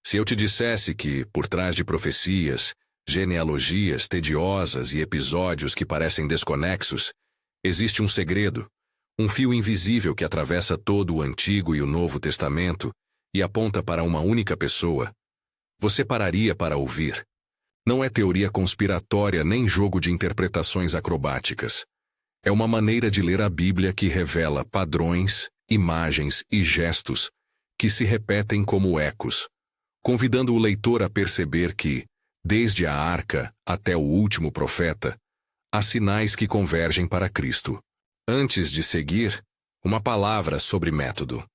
Se eu te dissesse que, por trás de profecias, genealogias tediosas e episódios que parecem desconexos, existe um segredo, um fio invisível que atravessa todo o Antigo e o Novo Testamento e aponta para uma única pessoa, você pararia para ouvir. Não é teoria conspiratória nem jogo de interpretações acrobáticas. É uma maneira de ler a Bíblia que revela padrões, imagens e gestos que se repetem como ecos, convidando o leitor a perceber que, desde a arca até o último profeta, há sinais que convergem para Cristo. Antes de seguir, uma palavra sobre método.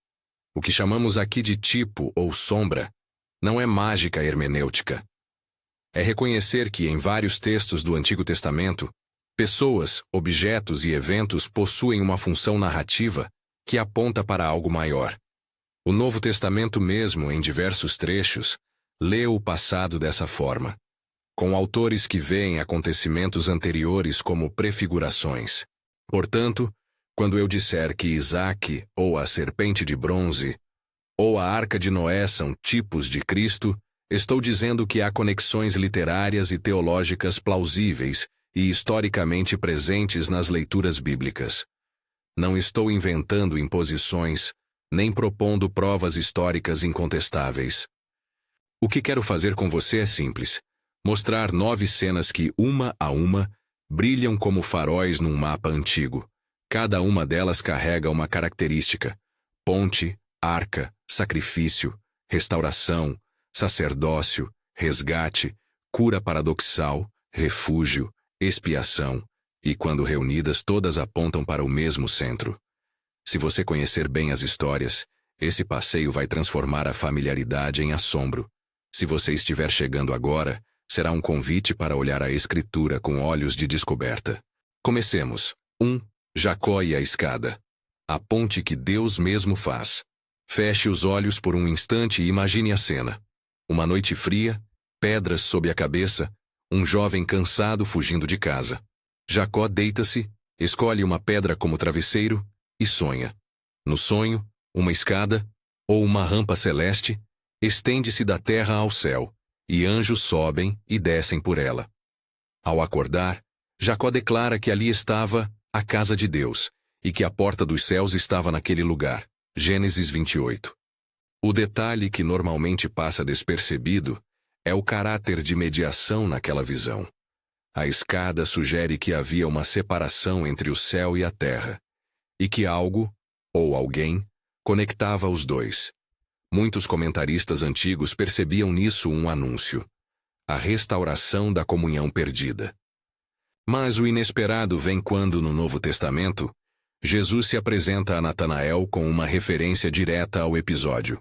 O que chamamos aqui de tipo ou sombra não é mágica hermenêutica. É reconhecer que em vários textos do Antigo Testamento, pessoas, objetos e eventos possuem uma função narrativa que aponta para algo maior. O Novo Testamento mesmo, em diversos trechos, lê o passado dessa forma, com autores que veem acontecimentos anteriores como prefigurações. Portanto, quando eu disser que Isaque, ou a serpente de bronze, ou a arca de Noé são tipos de Cristo, estou dizendo que há conexões literárias e teológicas plausíveis e historicamente presentes nas leituras bíblicas. Não estou inventando imposições, nem propondo provas históricas incontestáveis. O que quero fazer com você é simples: mostrar 9 cenas que, uma a uma, brilham como faróis num mapa antigo. Cada uma delas carrega uma característica: ponte, arca, sacrifício, restauração, sacerdócio, resgate, cura paradoxal, refúgio, expiação, e quando reunidas todas apontam para o mesmo centro. Se você conhecer bem as histórias, esse passeio vai transformar a familiaridade em assombro. Se você estiver chegando agora, será um convite para olhar a Escritura com olhos de descoberta. Comecemos. 1. Jacó e a escada. A ponte que Deus mesmo faz. Feche os olhos por um instante e imagine a cena. Uma noite fria, pedras sob a cabeça, um jovem cansado fugindo de casa. Jacó deita-se, escolhe uma pedra como travesseiro e sonha. No sonho, uma escada, ou uma rampa celeste, estende-se da terra ao céu, e anjos sobem e descem por ela. Ao acordar, Jacó declara que ali estava a casa de Deus, e que a porta dos céus estava naquele lugar. Gênesis 28. O detalhe que normalmente passa despercebido é o caráter de mediação naquela visão. A escada sugere que havia uma separação entre o céu e a terra, e que algo, ou alguém, conectava os dois. Muitos comentaristas antigos percebiam nisso um anúncio: a restauração da comunhão perdida. Mas o inesperado vem quando, no Novo Testamento, Jesus se apresenta a Natanael com uma referência direta ao episódio.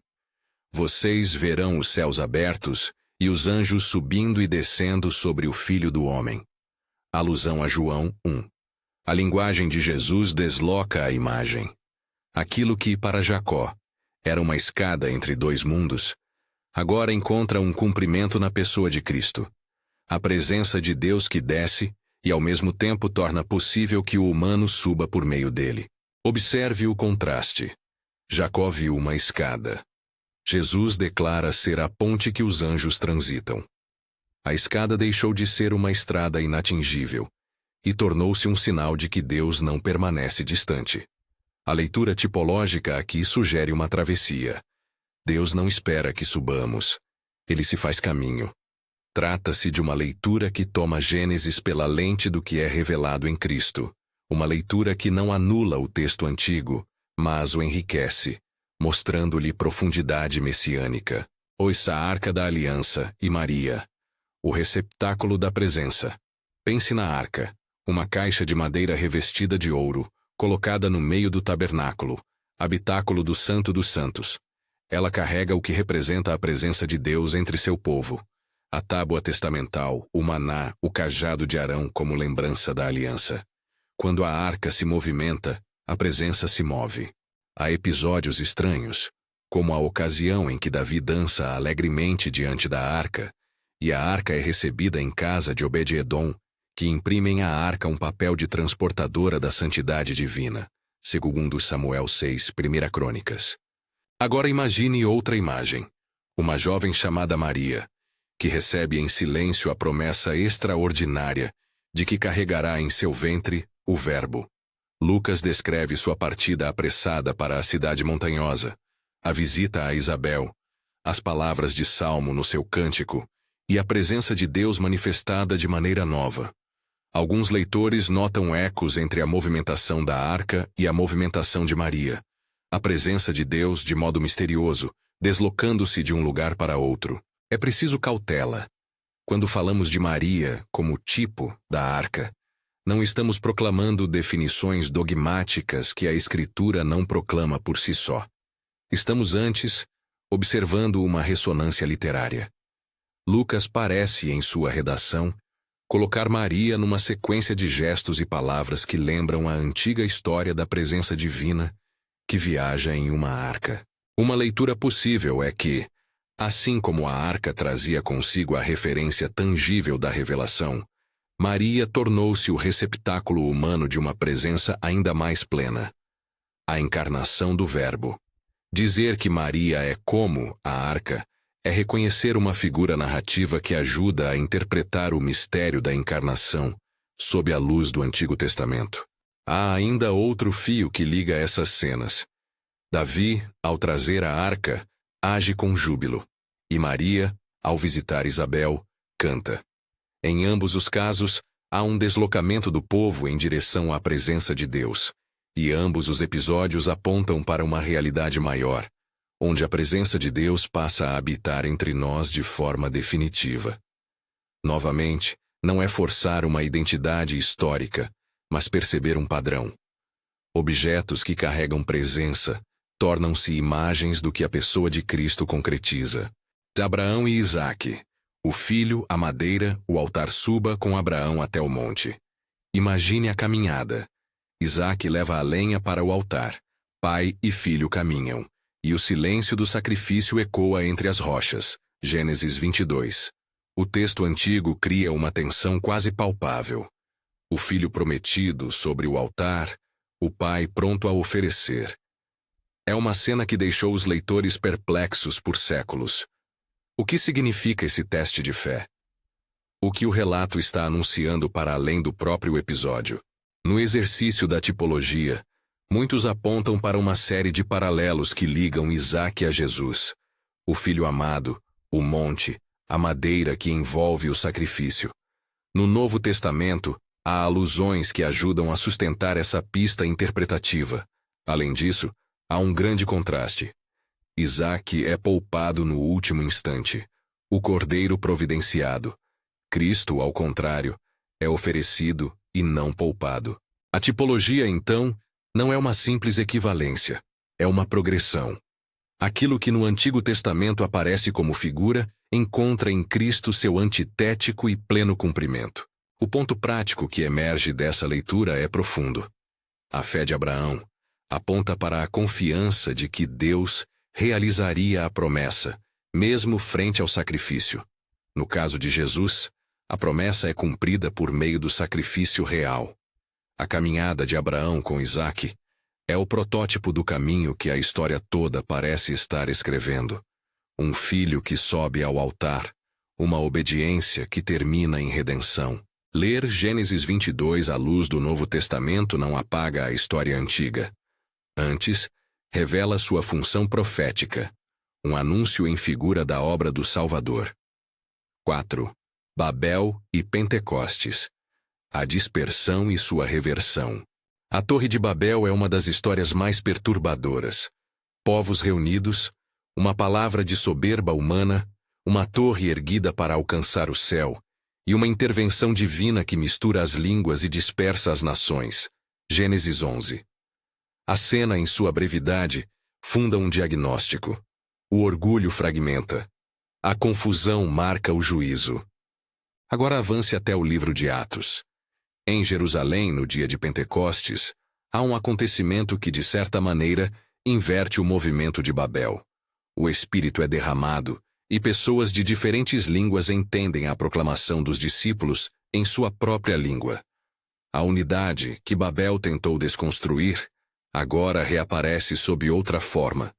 Vocês verão os céus abertos e os anjos subindo e descendo sobre o Filho do Homem. Alusão a João 1. A linguagem de Jesus desloca a imagem. Aquilo que, para Jacó, era uma escada entre dois mundos, agora encontra um cumprimento na pessoa de Cristo. A presença de Deus que desce e ao mesmo tempo torna possível que o humano suba por meio dele. Observe o contraste. Jacó viu uma escada. Jesus declara ser a ponte que os anjos transitam. A escada deixou de ser uma estrada inatingível e tornou-se um sinal de que Deus não permanece distante. A leitura tipológica aqui sugere uma travessia. Deus não espera que subamos. Ele se faz caminho. Trata-se de uma leitura que toma Gênesis pela lente do que é revelado em Cristo. Uma leitura que não anula o texto antigo, mas o enriquece, mostrando-lhe profundidade messiânica. Ouça a Arca da Aliança e Maria, o receptáculo da presença. Pense na arca, uma caixa de madeira revestida de ouro, colocada no meio do tabernáculo, habitáculo do Santo dos Santos. Ela carrega o que representa a presença de Deus entre seu povo. A tábua testamental, o maná, o cajado de Arão como lembrança da aliança. Quando a arca se movimenta, a presença se move. Há episódios estranhos, como a ocasião em que Davi dança alegremente diante da arca, e a arca é recebida em casa de Obed-Edom, que imprimem à arca um papel de transportadora da santidade divina, segundo Samuel 6, 1 Crônicas. Agora imagine outra imagem. Uma jovem chamada Maria, que recebe em silêncio a promessa extraordinária de que carregará em seu ventre o Verbo. Lucas descreve sua partida apressada para a cidade montanhosa, a visita a Isabel, as palavras de Salmo no seu cântico e a presença de Deus manifestada de maneira nova. Alguns leitores notam ecos entre a movimentação da arca e a movimentação de Maria, a presença de Deus de modo misterioso, deslocando-se de um lugar para outro. É preciso cautela. Quando falamos de Maria como tipo da arca, não estamos proclamando definições dogmáticas que a Escritura não proclama por si só. Estamos antes observando uma ressonância literária. Lucas parece, em sua redação, colocar Maria numa sequência de gestos e palavras que lembram a antiga história da presença divina que viaja em uma arca. Uma leitura possível é que, assim como a arca trazia consigo a referência tangível da revelação, Maria tornou-se o receptáculo humano de uma presença ainda mais plena. A encarnação do Verbo. Dizer que Maria é como a arca é reconhecer uma figura narrativa que ajuda a interpretar o mistério da encarnação sob a luz do Antigo Testamento. Há ainda outro fio que liga essas cenas. Davi, ao trazer a arca, age com júbilo, e Maria, ao visitar Isabel, canta. Em ambos os casos, há um deslocamento do povo em direção à presença de Deus, e ambos os episódios apontam para uma realidade maior, onde a presença de Deus passa a habitar entre nós de forma definitiva. Novamente, não é forçar uma identidade histórica, mas perceber um padrão. Objetos que carregam presença tornam-se imagens do que a pessoa de Cristo concretiza. Abraão e Isaque. O filho, a madeira, o altar suba com Abraão até o monte. Imagine a caminhada. Isaque leva a lenha para o altar. Pai e filho caminham. E o silêncio do sacrifício ecoa entre as rochas. Gênesis 22. O texto antigo cria uma tensão quase palpável. O filho prometido sobre o altar, o pai pronto a oferecer. É uma cena que deixou os leitores perplexos por séculos. O que significa esse teste de fé? O que o relato está anunciando para além do próprio episódio? No exercício da tipologia, muitos apontam para uma série de paralelos que ligam Isaque a Jesus, o filho amado, o monte, a madeira que envolve o sacrifício. No Novo Testamento, há alusões que ajudam a sustentar essa pista interpretativa. Além disso, há um grande contraste. Isaque é poupado no último instante, o cordeiro providenciado. Cristo, ao contrário, é oferecido e não poupado. A tipologia, então, não é uma simples equivalência, é uma progressão. Aquilo que no Antigo Testamento aparece como figura, encontra em Cristo seu antitético e pleno cumprimento. O ponto prático que emerge dessa leitura é profundo. A fé de Abraão aponta para a confiança de que Deus realizaria a promessa, mesmo frente ao sacrifício. No caso de Jesus, a promessa é cumprida por meio do sacrifício real. A caminhada de Abraão com Isaque é o protótipo do caminho que a história toda parece estar escrevendo. Um filho que sobe ao altar, uma obediência que termina em redenção. Ler Gênesis 22 à luz do Novo Testamento não apaga a história antiga. Antes, revela sua função profética, um anúncio em figura da obra do Salvador. 4. Babel e Pentecostes. A dispersão e sua reversão. A Torre de Babel é uma das histórias mais perturbadoras. Povos reunidos, uma palavra de soberba humana, uma torre erguida para alcançar o céu, e uma intervenção divina que mistura as línguas e dispersa as nações. Gênesis 11. A cena, em sua brevidade, funda um diagnóstico. O orgulho fragmenta. A confusão marca o juízo. Agora avance até o livro de Atos. Em Jerusalém, no dia de Pentecostes, há um acontecimento que, de certa maneira, inverte o movimento de Babel. O Espírito é derramado, e pessoas de diferentes línguas entendem a proclamação dos discípulos em sua própria língua. A unidade que Babel tentou desconstruir agora reaparece sob outra forma.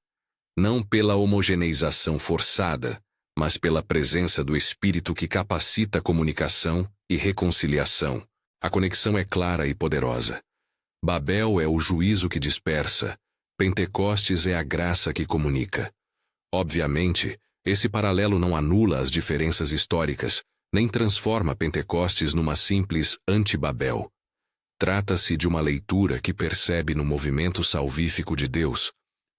não pela homogeneização forçada, mas pela presença do Espírito que capacita a comunicação e reconciliação. A conexão é clara e poderosa. Babel é o juízo que dispersa, Pentecostes é a graça que comunica. Obviamente, esse paralelo não anula as diferenças históricas, nem transforma Pentecostes numa simples anti-Babel. Trata-se de uma leitura que percebe no movimento salvífico de Deus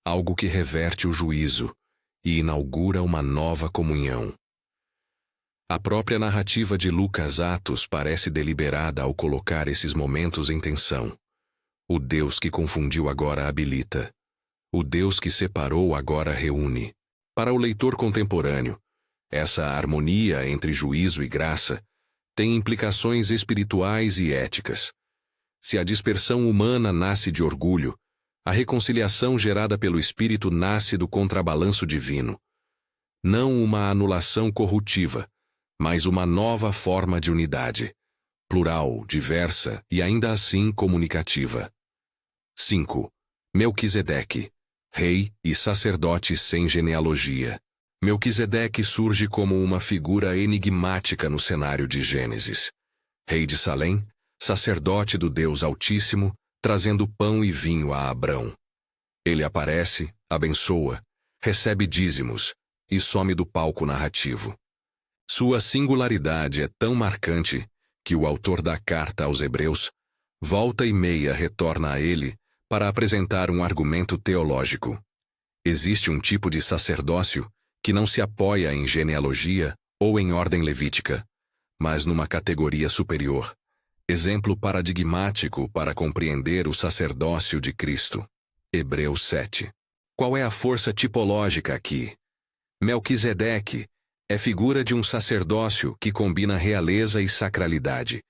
algo que reverte o juízo e inaugura uma nova comunhão. A própria narrativa de Lucas Atos parece deliberada ao colocar esses momentos em tensão. O Deus que confundiu agora habilita. O Deus que separou agora reúne. Para o leitor contemporâneo, essa harmonia entre juízo e graça tem implicações espirituais e éticas. Se a dispersão humana nasce de orgulho, a reconciliação gerada pelo Espírito nasce do contrabalanço divino. Não uma anulação corrutiva, mas uma nova forma de unidade, plural, diversa e ainda assim comunicativa. 5. Melquisedeque, rei e sacerdote sem genealogia. Melquisedeque surge como uma figura enigmática no cenário de Gênesis. Rei de Salém, sacerdote do Deus Altíssimo, trazendo pão e vinho a Abrão. Ele aparece, abençoa, recebe dízimos e some do palco narrativo. Sua singularidade é tão marcante que o autor da carta aos Hebreus volta e meia retorna a ele para apresentar um argumento teológico. Existe um tipo de sacerdócio que não se apoia em genealogia ou em ordem levítica, mas numa categoria superior. Exemplo paradigmático para compreender o sacerdócio de Cristo. Hebreus 7. Qual é a força tipológica aqui? Melquisedeque é figura de um sacerdócio que combina realeza e sacralidade,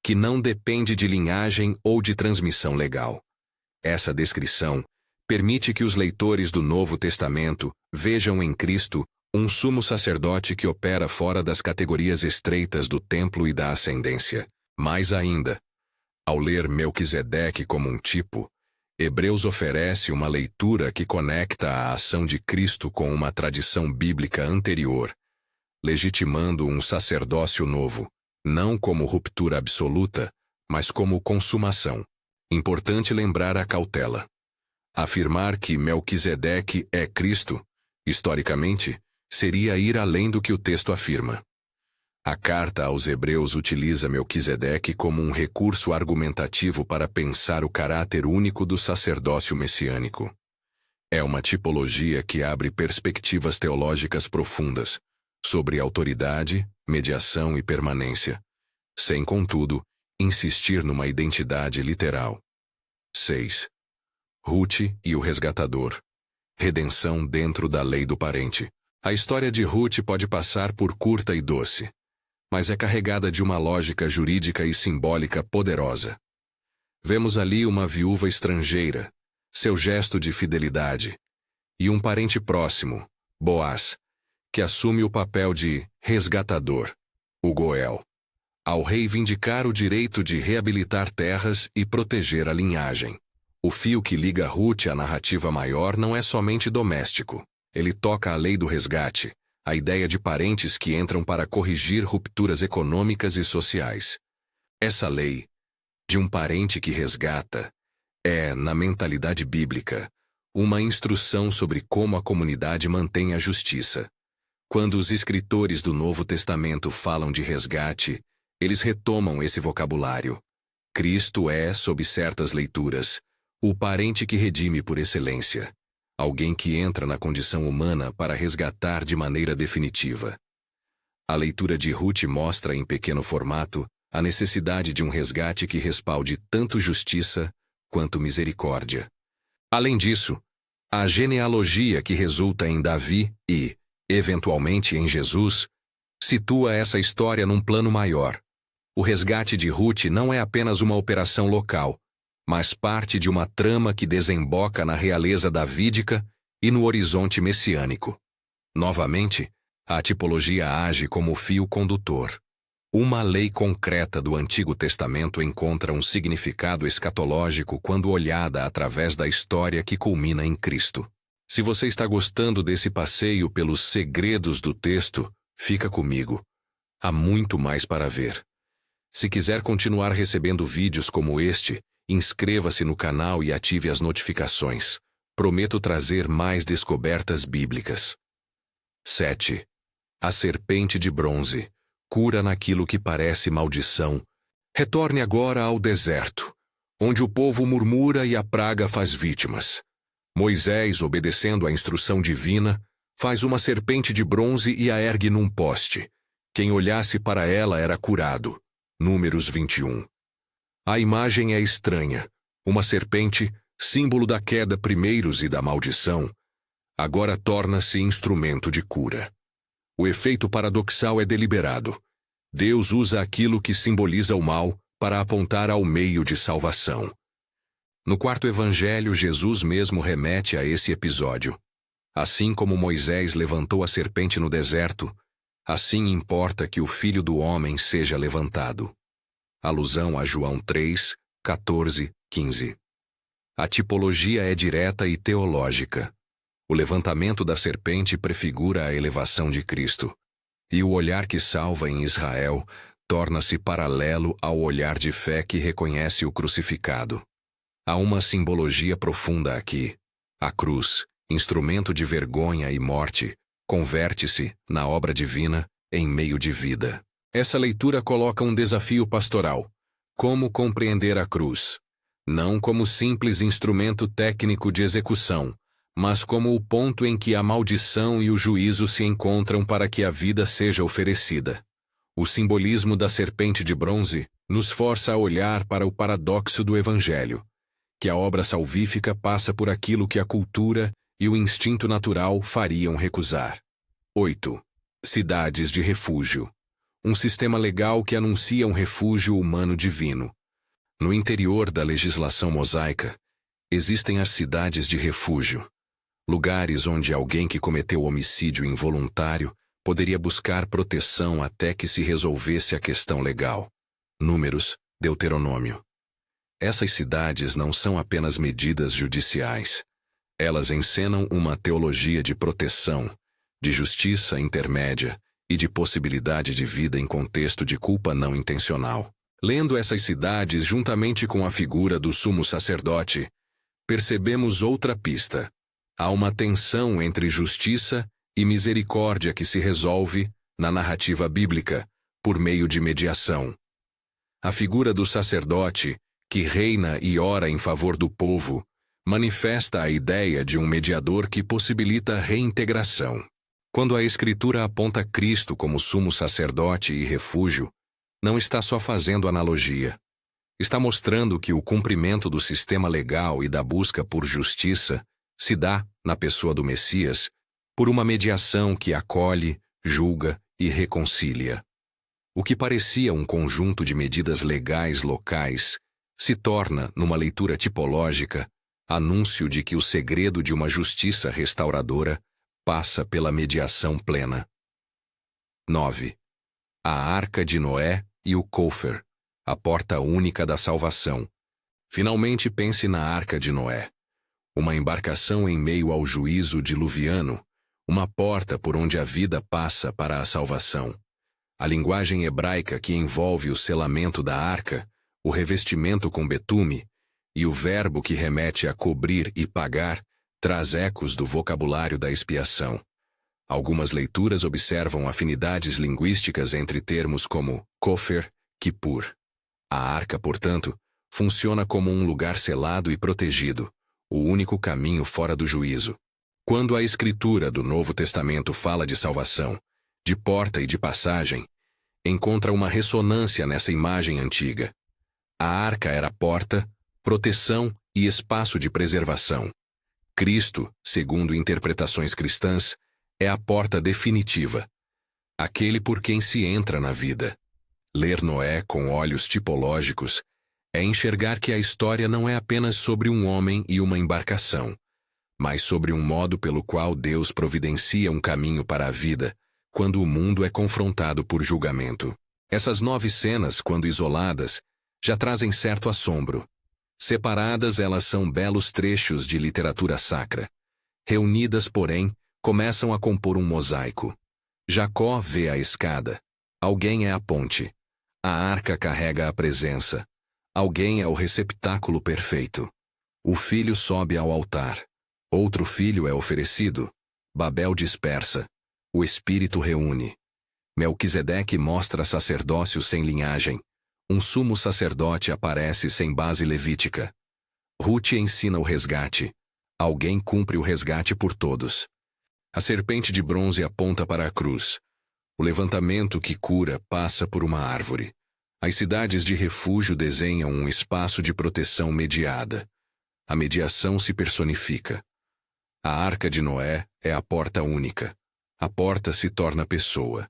que não depende de linhagem ou de transmissão legal. Essa descrição permite que os leitores do Novo Testamento vejam em Cristo um sumo sacerdote que opera fora das categorias estreitas do templo e da ascendência. Mais ainda, ao ler Melquisedeque como um tipo, Hebreus oferece uma leitura que conecta a ação de Cristo com uma tradição bíblica anterior, legitimando um sacerdócio novo, não como ruptura absoluta, mas como consumação. Importante lembrar a cautela. Afirmar que Melquisedeque é Cristo, historicamente, seria ir além do que o texto afirma. A carta aos Hebreus utiliza Melquisedeque como um recurso argumentativo para pensar o caráter único do sacerdócio messiânico. É uma tipologia que abre perspectivas teológicas profundas sobre autoridade, mediação e permanência, sem, contudo, insistir numa identidade literal. 6. Ruth e o resgatador. Redenção dentro da lei do parente. A história de Ruth pode passar por curta e doce, mas é carregada de uma lógica jurídica e simbólica poderosa. Vemos ali uma viúva estrangeira, seu gesto de fidelidade, e um parente próximo, Boaz, que assume o papel de resgatador, o Goel, ao reivindicar o direito de reabilitar terras e proteger a linhagem. O fio que liga Ruth à narrativa maior não é somente doméstico, ele toca a lei do resgate, a ideia de parentes que entram para corrigir rupturas econômicas e sociais. Essa lei, de um parente que resgata, é, na mentalidade bíblica, uma instrução sobre como a comunidade mantém a justiça. Quando os escritores do Novo Testamento falam de resgate, eles retomam esse vocabulário. Cristo é, sob certas leituras, o parente que redime por excelência. Alguém que entra na condição humana para resgatar de maneira definitiva. A leitura de Ruth mostra em pequeno formato a necessidade de um resgate que respalde tanto justiça quanto misericórdia. Além disso, a genealogia que resulta em Davi e, eventualmente em Jesus, situa essa história num plano maior. O resgate de Ruth não é apenas uma operação local, mas parte de uma trama que desemboca na realeza davídica e no horizonte messiânico. Novamente, a tipologia age como fio condutor. Uma lei concreta do Antigo Testamento encontra um significado escatológico quando olhada através da história que culmina em Cristo. Se você está gostando desse passeio pelos segredos do texto, fica comigo. Há muito mais para ver. Se quiser continuar recebendo vídeos como este, inscreva-se no canal e ative as notificações. Prometo trazer mais descobertas bíblicas. 7. A serpente de bronze. Cura naquilo que parece maldição. Retorne agora ao deserto, onde o povo murmura e a praga faz vítimas. Moisés, obedecendo à instrução divina, faz uma serpente de bronze e a ergue num poste. Quem olhasse para ela era curado. Números 21. A imagem é estranha. Uma serpente, símbolo da queda primeiros e da maldição, agora torna-se instrumento de cura. O efeito paradoxal é deliberado. Deus usa aquilo que simboliza o mal para apontar ao meio de salvação. No quarto evangelho, Jesus mesmo remete a esse episódio. Assim como Moisés levantou a serpente no deserto, assim importa que o Filho do Homem seja levantado. Alusão a João 3, 14, 15. A tipologia é direta e teológica. O levantamento da serpente prefigura a elevação de Cristo. E o olhar que salva em Israel torna-se paralelo ao olhar de fé que reconhece o crucificado. Há uma simbologia profunda aqui. A cruz, instrumento de vergonha e morte, converte-se, na obra divina, em meio de vida. Essa leitura coloca um desafio pastoral. Como compreender a cruz? Não como simples instrumento técnico de execução, mas como o ponto em que a maldição e o juízo se encontram para que a vida seja oferecida. O simbolismo da serpente de bronze nos força a olhar para o paradoxo do Evangelho, que a obra salvífica passa por aquilo que a cultura e o instinto natural fariam recusar. 8. Cidades de refúgio. Um sistema legal que anuncia um refúgio humano divino. No interior da legislação mosaica, existem as cidades de refúgio, lugares onde alguém que cometeu homicídio involuntário poderia buscar proteção até que se resolvesse a questão legal. Números, Deuteronômio. Essas cidades não são apenas medidas judiciais. Elas encenam uma teologia de proteção, de justiça intermédia e de possibilidade de vida em contexto de culpa não intencional. Lendo essas cidades juntamente com a figura do sumo sacerdote, percebemos outra pista. Há uma tensão entre justiça e misericórdia que se resolve, na narrativa bíblica, por meio de mediação. A figura do sacerdote, que reina e ora em favor do povo, manifesta a ideia de um mediador que possibilita a reintegração. Quando a Escritura aponta Cristo como sumo sacerdote e refúgio, não está só fazendo analogia. Está mostrando que o cumprimento do sistema legal e da busca por justiça se dá, na pessoa do Messias, por uma mediação que acolhe, julga e reconcilia. O que parecia um conjunto de medidas legais locais se torna, numa leitura tipológica, anúncio de que o segredo de uma justiça restauradora passa pela mediação plena. 9. A Arca de Noé e o Cofer, a porta única da salvação. Finalmente pense na Arca de Noé. Uma embarcação em meio ao juízo diluviano, uma porta por onde a vida passa para a salvação. A linguagem hebraica que envolve o selamento da arca, o revestimento com betume, e o verbo que remete a cobrir e pagar, traz ecos do vocabulário da expiação. Algumas leituras observam afinidades linguísticas entre termos como Kofer, Kippur. A arca, portanto, funciona como um lugar selado e protegido, o único caminho fora do juízo. Quando a Escritura do Novo Testamento fala de salvação, de porta e de passagem, encontra uma ressonância nessa imagem antiga. A arca era porta, proteção e espaço de preservação. Cristo, segundo interpretações cristãs, é a porta definitiva, aquele por quem se entra na vida. Ler Noé com olhos tipológicos é enxergar que a história não é apenas sobre um homem e uma embarcação, mas sobre um modo pelo qual Deus providencia um caminho para a vida, quando o mundo é confrontado por julgamento. Essas 9 cenas, quando isoladas, já trazem certo assombro. Separadas, elas são belos trechos de literatura sacra, Reunidas, porém, começam a compor um mosaico. Jacó vê a escada. Alguém é a ponte. A arca carrega a presença. Alguém é o receptáculo perfeito. O filho sobe ao altar. Outro filho é oferecido. Babel dispersa. O Espírito reúne. Melquisedeque mostra sacerdócio sem linhagem. Um sumo sacerdote aparece sem base levítica. Rute ensina o resgate. Alguém cumpre o resgate por todos. A serpente de bronze aponta para a cruz. O levantamento que cura passa por uma árvore. As cidades de refúgio desenham um espaço de proteção mediada. A mediação se personifica. A arca de Noé é a porta única. A porta se torna pessoa.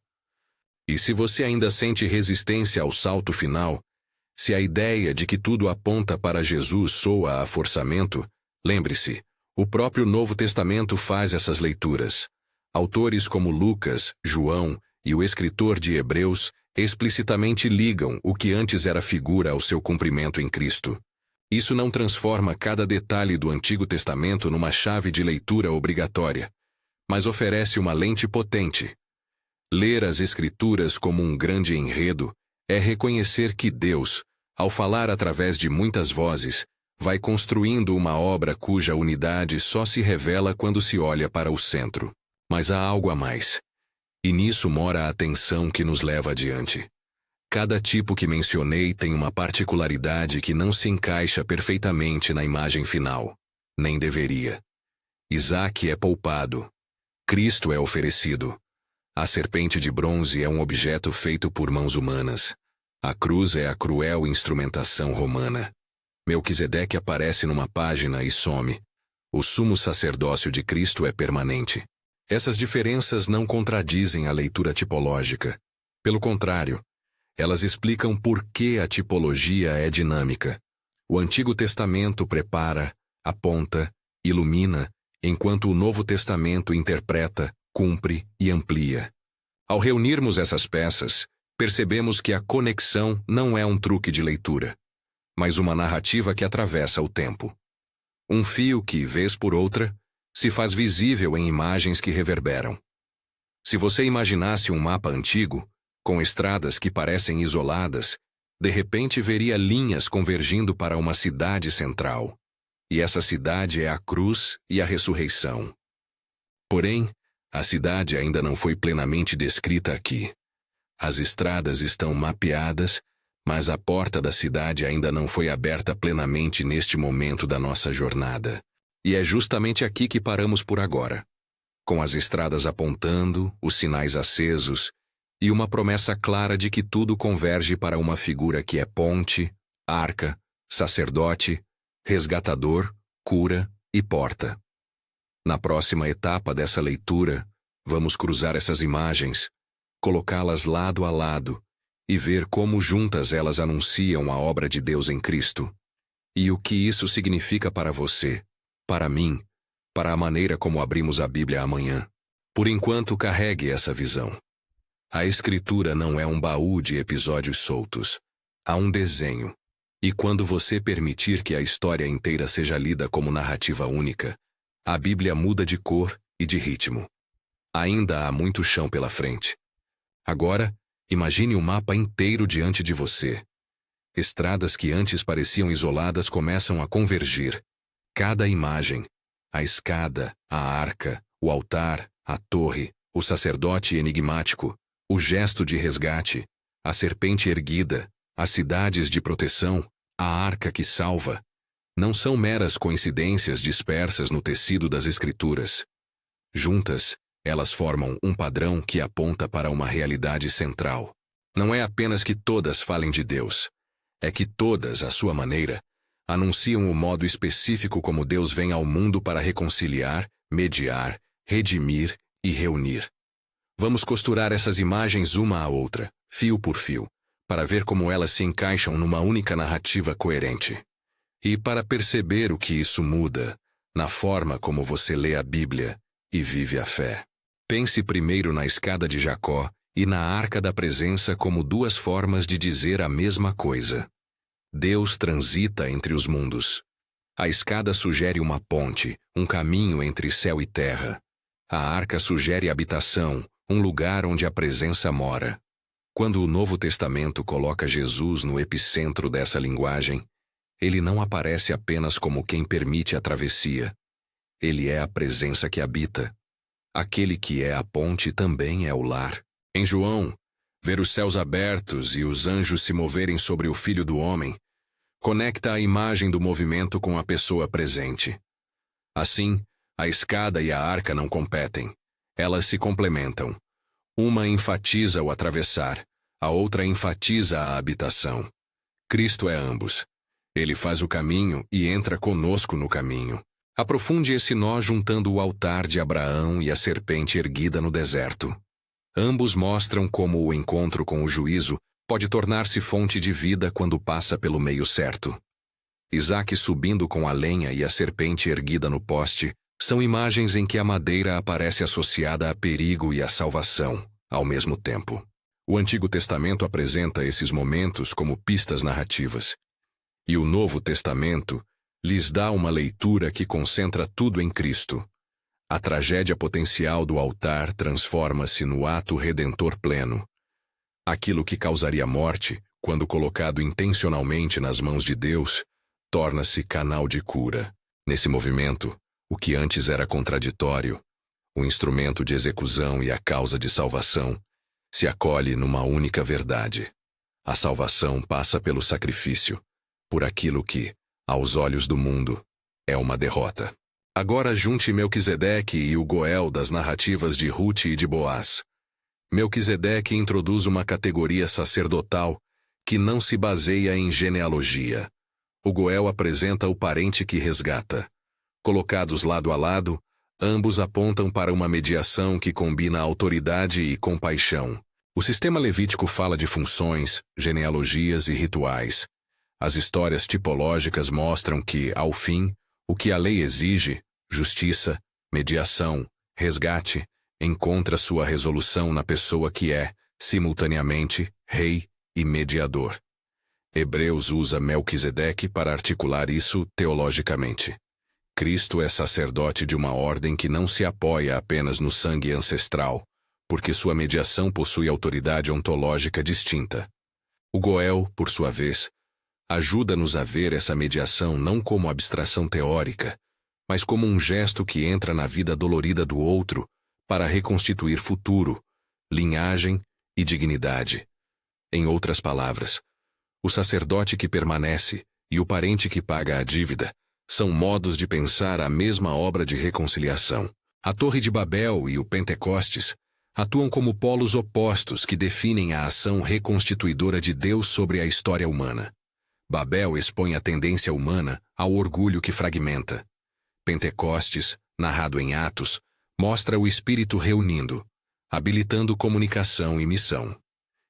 E se você ainda sente resistência ao salto final, se a ideia de que tudo aponta para Jesus soa a forçamento, lembre-se, o próprio Novo Testamento faz essas leituras. Autores como Lucas, João e o escritor de Hebreus explicitamente ligam o que antes era figura ao seu cumprimento em Cristo. Isso não transforma cada detalhe do Antigo Testamento numa chave de leitura obrigatória, mas oferece uma lente potente. Ler as Escrituras como um grande enredo é reconhecer que Deus, ao falar através de muitas vozes, vai construindo uma obra cuja unidade só se revela quando se olha para o centro. Mas há algo a mais. E nisso mora a tensão que nos leva adiante. Cada tipo que mencionei tem uma particularidade que não se encaixa perfeitamente na imagem final. Nem deveria. Isaac é poupado. Cristo é oferecido. A serpente de bronze é um objeto feito por mãos humanas. A cruz é a cruel instrumentação romana. Melquisedeque aparece numa página e some. O sumo sacerdócio de Cristo é permanente. Essas diferenças não contradizem a leitura tipológica. Pelo contrário, elas explicam por que a tipologia é dinâmica. O Antigo Testamento prepara, aponta, ilumina, enquanto o Novo Testamento interpreta, cumpre e amplia. Ao reunirmos essas peças, percebemos que a conexão não é um truque de leitura, mas uma narrativa que atravessa o tempo. Um fio que, vez por outra, se faz visível em imagens que reverberam. Se você imaginasse um mapa antigo, com estradas que parecem isoladas, de repente veria linhas convergindo para uma cidade central. E essa cidade é a cruz e a ressurreição. Porém, a cidade ainda não foi plenamente descrita aqui. As estradas estão mapeadas, mas a porta da cidade ainda não foi aberta plenamente neste momento da nossa jornada. E é justamente aqui que paramos por agora. Com as estradas apontando, os sinais acesos, e uma promessa clara de que tudo converge para uma figura que é ponte, arca, sacerdote, resgatador, cura e porta. Na próxima etapa dessa leitura, vamos cruzar essas imagens, colocá-las lado a lado e ver como juntas elas anunciam a obra de Deus em Cristo. E o que isso significa para você, para mim, para a maneira como abrimos a Bíblia amanhã. Por enquanto, carregue essa visão. A Escritura não é um baú de episódios soltos. Há um desenho. E quando você permitir que a história inteira seja lida como narrativa única, a Bíblia muda de cor e de ritmo. Ainda há muito chão pela frente. Agora, imagine o mapa inteiro diante de você. Estradas que antes pareciam isoladas começam a convergir. Cada imagem, a escada, a arca, o altar, a torre, o sacerdote enigmático, o gesto de resgate, a serpente erguida, as cidades de proteção, a arca que salva, não são meras coincidências dispersas no tecido das Escrituras. Juntas, elas formam um padrão que aponta para uma realidade central. Não é apenas que todas falem de Deus, é que todas, à sua maneira, anunciam o modo específico como Deus vem ao mundo para reconciliar, mediar, redimir e reunir. Vamos costurar essas imagens uma à outra, fio por fio, para ver como elas se encaixam numa única narrativa coerente. E para perceber o que isso muda, na forma como você lê a Bíblia e vive a fé. Pense primeiro na escada de Jacó e na arca da presença como duas formas de dizer a mesma coisa. Deus transita entre os mundos. A escada sugere uma ponte, um caminho entre céu e terra. A arca sugere habitação, um lugar onde a presença mora. Quando o Novo Testamento coloca Jesus no epicentro dessa linguagem, ele não aparece apenas como quem permite a travessia. Ele é a presença que habita. Aquele que é a ponte também é o lar. Em João, ver os céus abertos e os anjos se moverem sobre o Filho do Homem conecta a imagem do movimento com a pessoa presente. Assim, a escada e a arca não competem. Elas se complementam. Uma enfatiza o atravessar, a outra enfatiza a habitação. Cristo é ambos. Ele faz o caminho e entra conosco no caminho. Aprofunde esse nó juntando o altar de Abraão e a serpente erguida no deserto. Ambos mostram como o encontro com o juízo pode tornar-se fonte de vida quando passa pelo meio certo. Isaque subindo com a lenha e a serpente erguida no poste são imagens em que a madeira aparece associada a perigo e a salvação, ao mesmo tempo. O Antigo Testamento apresenta esses momentos como pistas narrativas, e o Novo Testamento lhes dá uma leitura que concentra tudo em Cristo. A tragédia potencial do altar transforma-se no ato redentor pleno. Aquilo que causaria morte, quando colocado intencionalmente nas mãos de Deus, torna-se canal de cura. Nesse movimento, o que antes era contraditório, o instrumento de execução e a causa de salvação, se acolhe numa única verdade. A salvação passa pelo sacrifício, por aquilo que, aos olhos do mundo, é uma derrota. Agora junte Melquisedeque e o Goel das narrativas de Ruth e de Boaz. Melquisedeque introduz uma categoria sacerdotal que não se baseia em genealogia. O Goel apresenta o parente que resgata. Colocados lado a lado, ambos apontam para uma mediação que combina autoridade e compaixão. O sistema levítico fala de funções, genealogias e rituais. As histórias tipológicas mostram que, ao fim, o que a lei exige, justiça, mediação, resgate, encontra sua resolução na pessoa que é, simultaneamente, rei e mediador. Hebreus usa Melquisedeque para articular isso teologicamente. Cristo é sacerdote de uma ordem que não se apoia apenas no sangue ancestral, porque sua mediação possui autoridade ontológica distinta. O Goel, por sua vez, ajuda-nos a ver essa mediação não como abstração teórica, mas como um gesto que entra na vida dolorida do outro para reconstituir futuro, linhagem e dignidade. Em outras palavras, o sacerdote que permanece e o parente que paga a dívida são modos de pensar a mesma obra de reconciliação. A Torre de Babel e o Pentecostes atuam como polos opostos que definem a ação reconstituidora de Deus sobre a história humana. Babel expõe a tendência humana ao orgulho que fragmenta. Pentecostes, narrado em Atos, mostra o Espírito reunindo, habilitando comunicação e missão.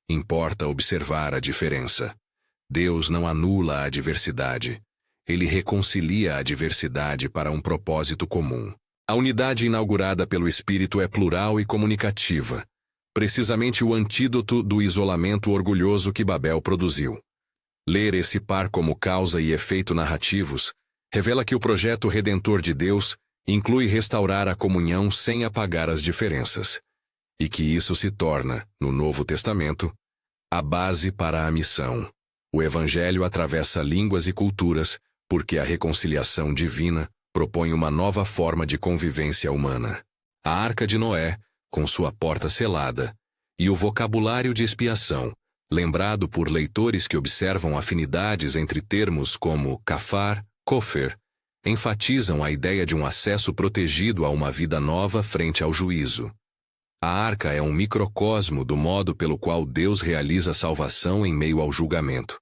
Importa observar a diferença. Deus não anula a diversidade. Ele reconcilia a diversidade para um propósito comum. A unidade inaugurada pelo Espírito é plural e comunicativa, precisamente o antídoto do isolamento orgulhoso que Babel produziu. Ler esse par como causa e efeito narrativos revela que o projeto redentor de Deus inclui restaurar a comunhão sem apagar as diferenças, e que isso se torna, no Novo Testamento, a base para a missão. O Evangelho atravessa línguas e culturas porque a reconciliação divina propõe uma nova forma de convivência humana. A Arca de Noé, com sua porta selada, e o vocabulário de expiação, lembrado por leitores que observam afinidades entre termos como kafar, kofer, enfatizam a ideia de um acesso protegido a uma vida nova frente ao juízo. A arca é um microcosmo do modo pelo qual Deus realiza a salvação em meio ao julgamento.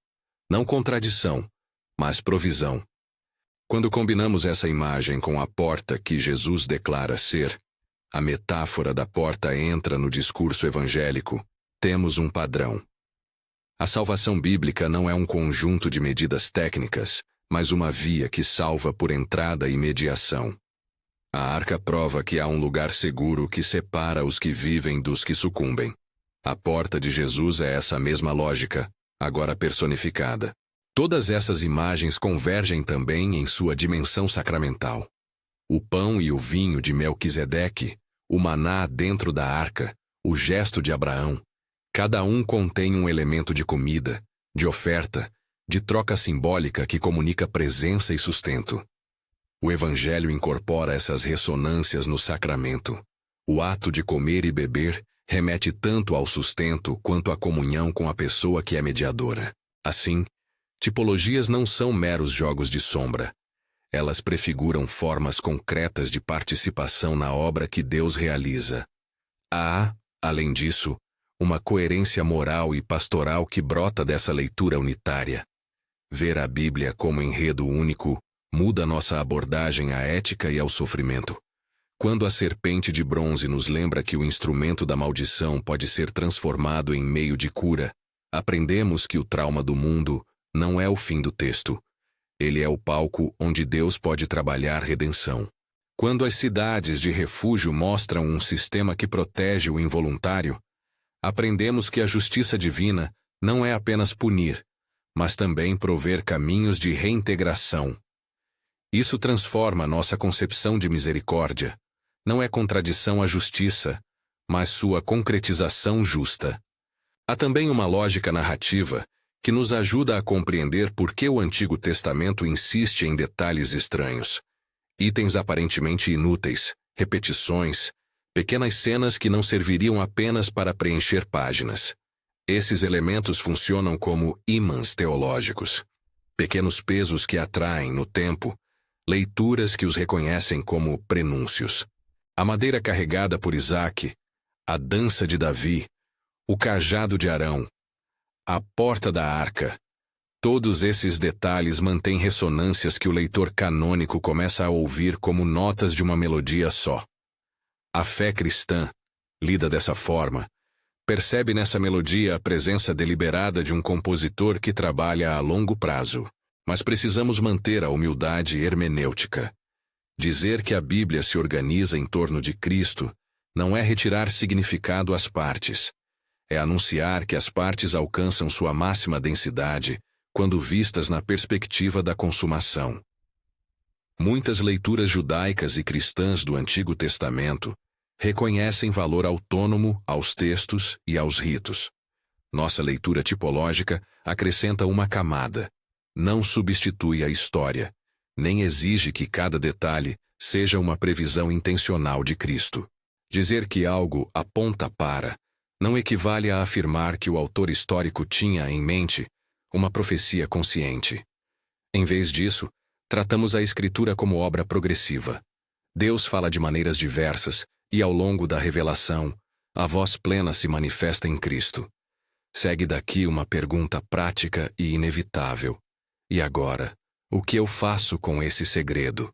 Não contradição, mas provisão. Quando combinamos essa imagem com a porta que Jesus declara ser, a metáfora da porta entra no discurso evangélico, temos um padrão. A salvação bíblica não é um conjunto de medidas técnicas, mas uma via que salva por entrada e mediação. A arca prova que há um lugar seguro que separa os que vivem dos que sucumbem. A porta de Jesus é essa mesma lógica, agora personificada. Todas essas imagens convergem também em sua dimensão sacramental. O pão e o vinho de Melquisedeque, o maná dentro da arca, o gesto de Abraão, cada um contém um elemento de comida, de oferta, de troca simbólica que comunica presença e sustento. O Evangelho incorpora essas ressonâncias no sacramento. O ato de comer e beber remete tanto ao sustento quanto à comunhão com a pessoa que é mediadora. Assim, tipologias não são meros jogos de sombra. Elas prefiguram formas concretas de participação na obra que Deus realiza. Há, além disso, uma coerência moral e pastoral que brota dessa leitura unitária. Ver a Bíblia como enredo único muda nossa abordagem à ética e ao sofrimento. Quando a serpente de bronze nos lembra que o instrumento da maldição pode ser transformado em meio de cura, aprendemos que o trauma do mundo não é o fim do texto. Ele é o palco onde Deus pode trabalhar redenção. Quando as cidades de refúgio mostram um sistema que protege o involuntário, aprendemos que a justiça divina não é apenas punir, mas também prover caminhos de reintegração. Isso transforma nossa concepção de misericórdia. Não é contradição à justiça, mas sua concretização justa. Há também uma lógica narrativa que nos ajuda a compreender por que o Antigo Testamento insiste em detalhes estranhos. Itens aparentemente inúteis, repetições, pequenas cenas que não serviriam apenas para preencher páginas. Esses elementos funcionam como ímãs teológicos. Pequenos pesos que atraem, no tempo, leituras que os reconhecem como prenúncios. A madeira carregada por Isaque, a dança de Davi, o cajado de Arão, a porta da arca. Todos esses detalhes mantêm ressonâncias que o leitor canônico começa a ouvir como notas de uma melodia só. A fé cristã, lida dessa forma, percebe nessa melodia a presença deliberada de um compositor que trabalha a longo prazo. Mas precisamos manter a humildade hermenêutica. Dizer que a Bíblia se organiza em torno de Cristo não é retirar significado às partes. É anunciar que as partes alcançam sua máxima densidade quando vistas na perspectiva da consumação. Muitas leituras judaicas e cristãs do Antigo Testamento reconhecem valor autônomo aos textos e aos ritos. Nossa leitura tipológica acrescenta uma camada. Não substitui a história, nem exige que cada detalhe seja uma previsão intencional de Cristo. Dizer que algo aponta para não equivale a afirmar que o autor histórico tinha em mente uma profecia consciente. Em vez disso, tratamos a Escritura como obra progressiva. Deus fala de maneiras diversas e, ao longo da revelação, a voz plena se manifesta em Cristo. Segue daqui uma pergunta prática e inevitável. E agora, o que eu faço com esse segredo?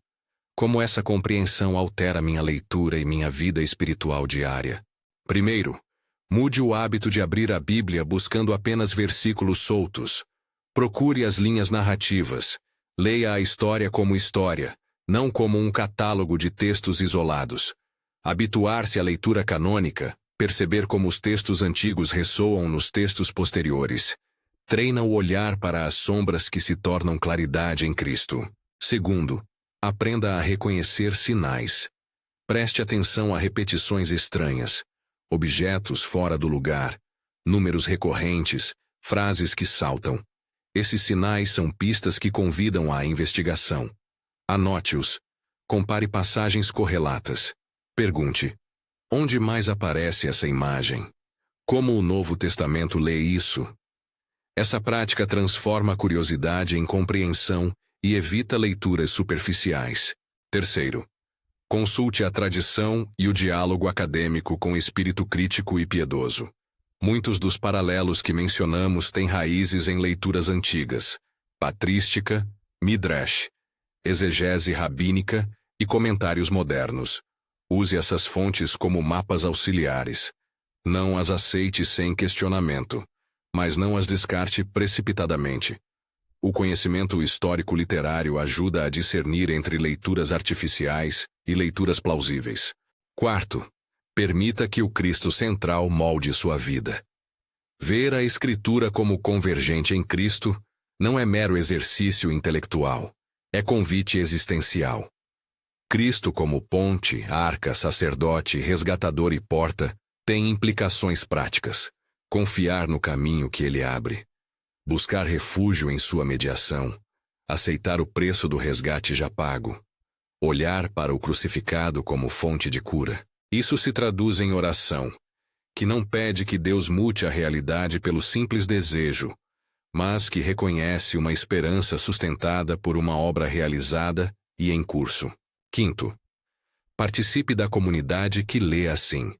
Como essa compreensão altera minha leitura e minha vida espiritual diária? Primeiro, mude o hábito de abrir a Bíblia buscando apenas versículos soltos. Procure as linhas narrativas. Leia a história como história, não como um catálogo de textos isolados. Habituar-se à leitura canônica, perceber como os textos antigos ressoam nos textos posteriores. Treina o olhar para as sombras que se tornam claridade em Cristo. Segundo, aprenda a reconhecer sinais. Preste atenção a repetições estranhas, objetos fora do lugar, números recorrentes, frases que saltam. Esses sinais são pistas que convidam à investigação. Anote-os. Compare passagens correlatas. Pergunte: onde mais aparece essa imagem? Como o Novo Testamento lê isso? Essa prática transforma a curiosidade em compreensão e evita leituras superficiais. Terceiro, consulte a tradição e o diálogo acadêmico com espírito crítico e piedoso. Muitos dos paralelos que mencionamos têm raízes em leituras antigas, patrística, midrash, exegese rabínica e comentários modernos. Use essas fontes como mapas auxiliares. Não as aceite sem questionamento, mas não as descarte precipitadamente. O conhecimento histórico-literário ajuda a discernir entre leituras artificiais e leituras plausíveis. Quarto, permita que o Cristo central molde sua vida. Ver a Escritura como convergente em Cristo Não é mero exercício intelectual. É convite existencial. Cristo como ponte, arca, sacerdote, resgatador e porta, tem implicações práticas. Confiar no caminho que ele abre. Buscar refúgio em sua mediação. Aceitar o preço do resgate já pago. Olhar para o crucificado como fonte de cura. Isso se traduz em oração, que não pede que Deus mude a realidade pelo simples desejo, mas que reconhece uma esperança sustentada por uma obra realizada e em curso. Quinto, participe da comunidade que lê assim.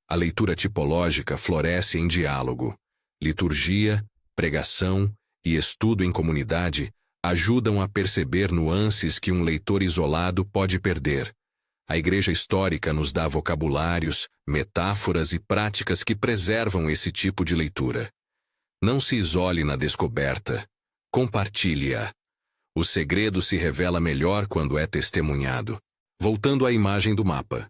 A leitura tipológica floresce em diálogo. Liturgia, pregação e estudo em comunidade ajudam a perceber nuances que um leitor isolado pode perder. A Igreja histórica nos dá vocabulários, metáforas e práticas que preservam esse tipo de leitura. Não se isole na descoberta. Compartilhe-a. O segredo se revela melhor quando é testemunhado. Voltando à imagem do mapa.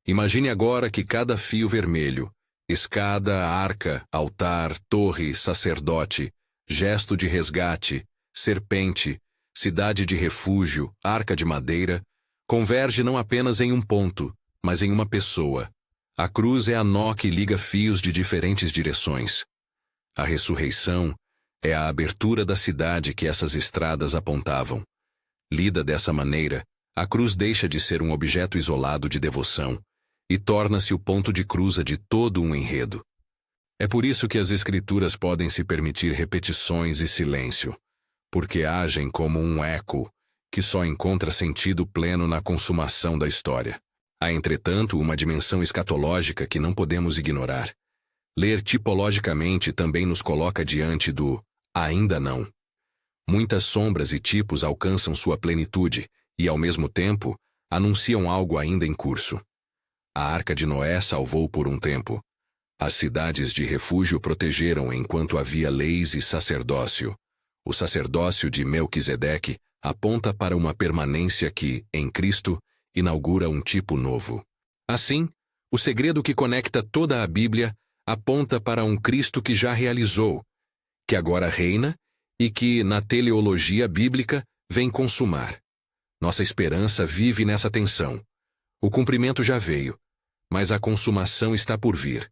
Imagine agora que cada fio vermelho, escada, arca, altar, torre, sacerdote, gesto de resgate, serpente, cidade de refúgio, arca de madeira, converge não apenas em um ponto, mas em uma pessoa. A cruz é a nó que liga fios de diferentes direções. A ressurreição é a abertura da cidade que essas estradas apontavam. Lida dessa maneira, a cruz deixa de ser um objeto isolado de devoção e torna-se o ponto de cruza de todo um enredo. É por isso que as Escrituras podem se permitir repetições e silêncio, porque agem como um eco que só encontra sentido pleno na consumação da história. Há, entretanto, uma dimensão escatológica que não podemos ignorar. Ler tipologicamente também nos coloca diante do ainda não. Muitas sombras e tipos alcançam sua plenitude e, ao mesmo tempo, anunciam algo ainda em curso. A Arca de Noé salvou por um tempo. As cidades de refúgio protegeram enquanto havia leis e sacerdócio. O sacerdócio de Melquisedeque aponta para uma permanência que, em Cristo, inaugura um tipo novo. Assim, o segredo que conecta toda a Bíblia aponta para um Cristo que já realizou, que agora reina e que, na teleologia bíblica, vem consumar. Nossa esperança vive nessa tensão. O cumprimento já veio, mas a consumação está por vir.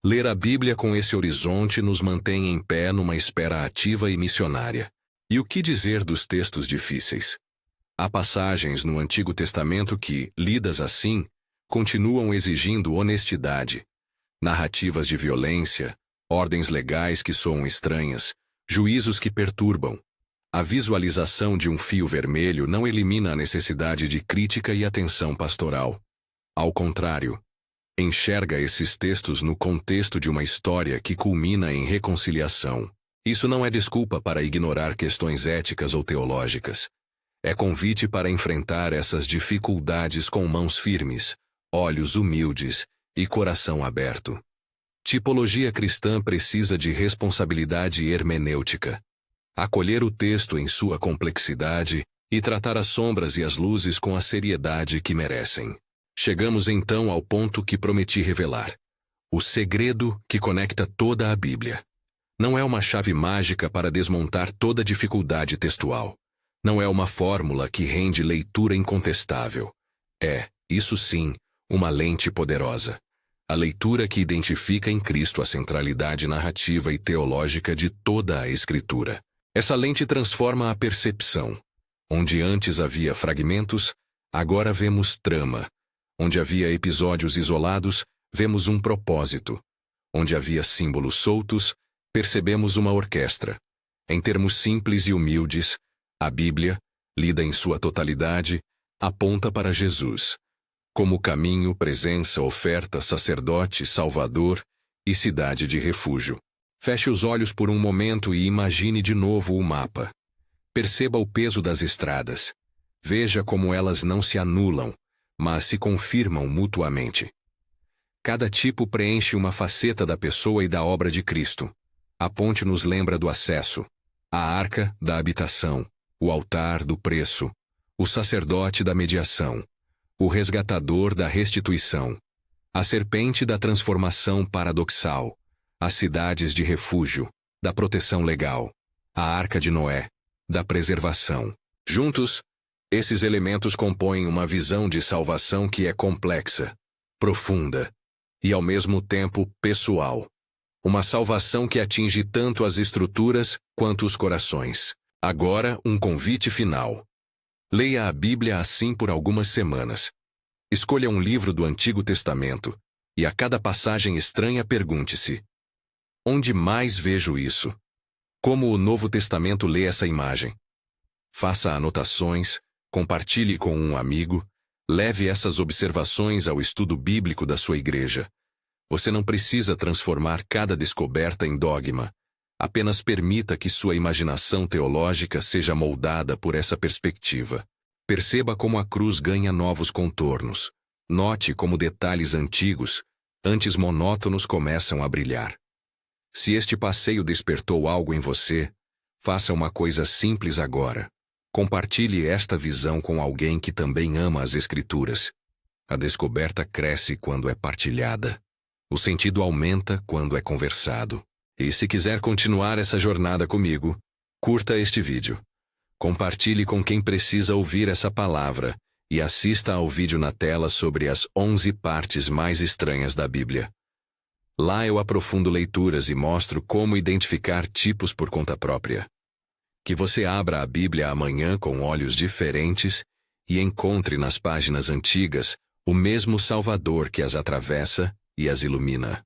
Ler a Bíblia com esse horizonte nos mantém em pé numa espera ativa e missionária. E o que dizer dos textos difíceis? Há passagens no Antigo Testamento que, lidas assim, continuam exigindo honestidade. Narrativas de violência, ordens legais que soam estranhas, juízos que perturbam. A visualização de um fio vermelho não elimina a necessidade de crítica e atenção pastoral. Ao contrário, enxerga esses textos no contexto de uma história que culmina em reconciliação. Isso não é desculpa para ignorar questões éticas ou teológicas. É convite para enfrentar essas dificuldades com mãos firmes, olhos humildes e coração aberto. Tipologia cristã precisa de responsabilidade hermenêutica. Acolher o texto em sua complexidade e tratar as sombras e as luzes com a seriedade que merecem. Chegamos então ao ponto que prometi revelar. O segredo que conecta toda a Bíblia. Não é uma chave mágica para desmontar toda dificuldade textual. Não é uma fórmula que rende leitura incontestável. É, isso sim, uma lente poderosa. A leitura que identifica em Cristo a centralidade narrativa e teológica de toda a Escritura. Essa lente transforma a percepção. Onde antes havia fragmentos, agora vemos trama. Onde havia episódios isolados, vemos um propósito. Onde havia símbolos soltos, percebemos uma orquestra. Em termos simples e humildes, a Bíblia, lida em sua totalidade, aponta para Jesus, como caminho, presença, oferta, sacerdote, salvador e cidade de refúgio. Feche os olhos por um momento e imagine de novo o mapa. Perceba o peso das estradas. Veja como elas não se anulam, mas se confirmam mutuamente. Cada tipo preenche uma faceta da pessoa e da obra de Cristo. A ponte nos lembra do acesso, a arca da habitação, o altar do preço, o sacerdote da mediação, o resgatador da restituição, a serpente da transformação paradoxal, as cidades de refúgio, da proteção legal. a Arca de Noé, da preservação. Juntos, esses elementos compõem uma visão de salvação que é complexa, profunda e, ao mesmo tempo, pessoal. Uma salvação que atinge tanto as estruturas quanto os corações. Agora, um convite final. Leia a Bíblia assim por algumas semanas. Escolha um livro do Antigo Testamento e a cada passagem estranha pergunte-se: onde mais vejo isso? Como o Novo Testamento lê essa imagem? Faça anotações, compartilhe com um amigo, leve essas observações ao estudo bíblico da sua igreja. Você não precisa transformar cada descoberta em dogma. Apenas permita que sua imaginação teológica seja moldada por essa perspectiva. Perceba como a cruz ganha novos contornos. Note como detalhes antigos, antes monótonos, começam a brilhar. Se este passeio despertou algo em você, faça uma coisa simples agora. Compartilhe esta visão com alguém que também ama as Escrituras. A descoberta cresce quando é partilhada. O sentido aumenta quando é conversado. E se quiser continuar essa jornada comigo, curta este vídeo. Compartilhe com quem precisa ouvir essa palavra e assista ao vídeo na tela sobre as 11 partes mais estranhas da Bíblia. Lá eu aprofundo leituras e mostro como identificar tipos por conta própria. Que você abra a Bíblia amanhã com olhos diferentes e encontre nas páginas antigas o mesmo Salvador que as atravessa e as ilumina.